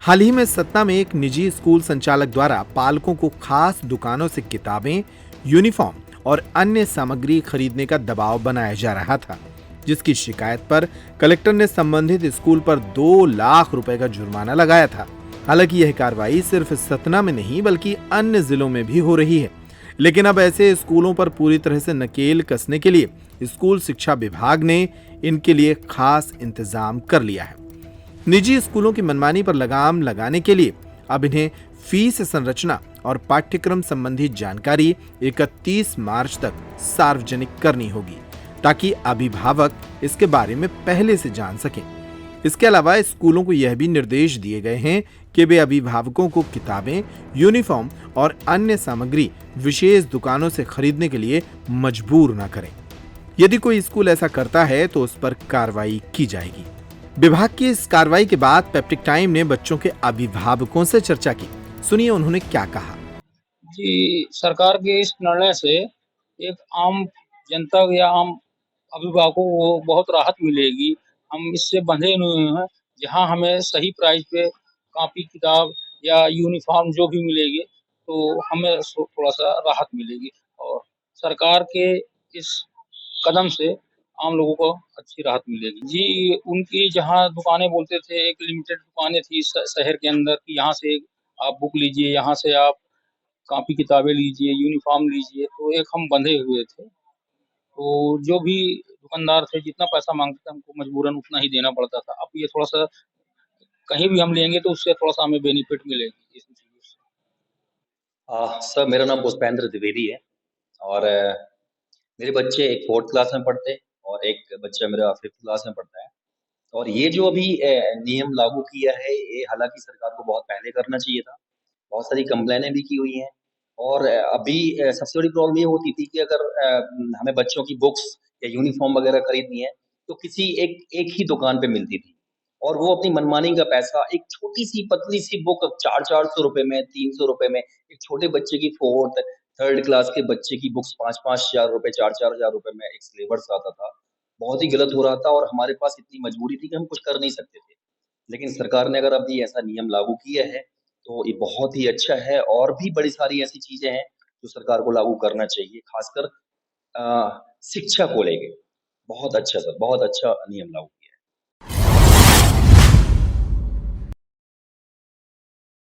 हाल ही में सतना में एक निजी स्कूल संचालक द्वारा पालकों को खास दुकानों से किताबें, यूनिफॉर्म और अन्य सामग्री खरीदने का दबाव बनाया जा रहा था, जिसकी शिकायत पर कलेक्टर ने संबंधित स्कूल पर 2 लाख रुपए का जुर्माना लगाया था। हालांकि यह कार्रवाई सिर्फ सतना में नहीं बल्कि अन्य जिलों में भी हो रही है, लेकिन अब ऐसे स्कूलों पर पूरी तरह से नकेल कसने के लिए स्कूल शिक्षा विभाग ने इनके लिए खास इंतजाम कर लिया है। निजी स्कूलों की मनमानी पर लगाम लगाने के लिए अब इन्हें फीस संरचना और पाठ्यक्रम संबंधी जानकारी 31 मार्च तक सार्वजनिक करनी होगी, ताकि अभिभावक इसके बारे में पहले से जान सकें। इसके अलावा स्कूलों को यह भी निर्देश दिए गए हैं कि वे अभिभावकों को किताबें, यूनिफॉर्म और अन्य सामग्री विशेष दुकानों से खरीदने के लिए मजबूर न करें। यदि कोई स्कूल ऐसा करता है तो उस पर कार्रवाई की जाएगी। विभाग की इस कार्रवाई के बाद पेप्टिक टाइम ने बच्चों के अभिभावकों से चर्चा की। सुनिए उन्होंने क्या कहा। जी, सरकार के इस निर्णय से एक आम जनता या आम अभिभावकों को बहुत राहत मिलेगी। हम इससे बंधे हुए हैं, जहाँ हमें सही प्राइस पे कॉपी किताब या यूनिफ़ॉर्म जो भी मिलेगी, तो हमें थोड़ा-सा राहत मिलेगी और सरकार के इस कदम से आम लोगों को अच्छी राहत मिलेगी। जी, उनकी जहाँ दुकानें बोलते थे, एक लिमिटेड दुकानें थी शहर के अंदर कि यहाँ से आप बुक लीजिए, यहाँ से आप कॉपी किताबें लीजिए, यूनिफ़ॉर्म लीजिए, तो एक हम बंधे हुए थे। तो जो भी दुकानदार थे, जितना पैसा माँगते थे, हमको मजबूरन उतना ही देना पड़ता था। अब ये थोड़ा-सा कहीं भी हम लेंगे तो उससे थोड़ा-सा हमें बेनिफिट मिलेगी इस चीज़ों से। सर मेरा नाम पुष्पेंद्र द्विवेदी है और मेरे बच्चे एक 4th क्लास में पढ़ते हैं और एक बच्चा मेरा 5th क्लास में पढ़ता है। और ये जो अभी नियम लागू किया है, ये हालाँकि सरकार को बहुत पहले करना चाहिए था। बहुत सारी कंप्लेनें भी की हुई हैं और अभी सबसे बड़ी प्रॉब्लम ये होती थी कि अगर हमें बच्चों की बुक्स या यूनिफ़ॉर्म वगैरह खरीदनी है, तो किसी एक एक ही दुकान पे मिलती थी और वो अपनी मनमानी का पैसा एक छोटी-सी पतली-सी बुक 400-400 रुपए में, 300 रुपए में, एक छोटे बच्चे की 4th, 3rd क्लास के बच्चे की बुक्स 5-5 हज़ार रुपए, 4-4 हज़ार रुपए में एक सिलेबस आता था। बहुत ही गलत हो रहा था और हमारे पास इतनी मजबूरी थी कि हम कुछ कर नहीं सकते थे। लेकिन सरकार ने अगर अभी ऐसा नियम लागू किया है, तो ये बहुत ही अच्छा है और भी बड़ी सारी ऐसी चीज़ें हैं, जो सरकार को लागू करना चाहिए, खासकर शिक्षा को लेके। बहुत अच्छा सर, बहुत अच्छा नियम लागू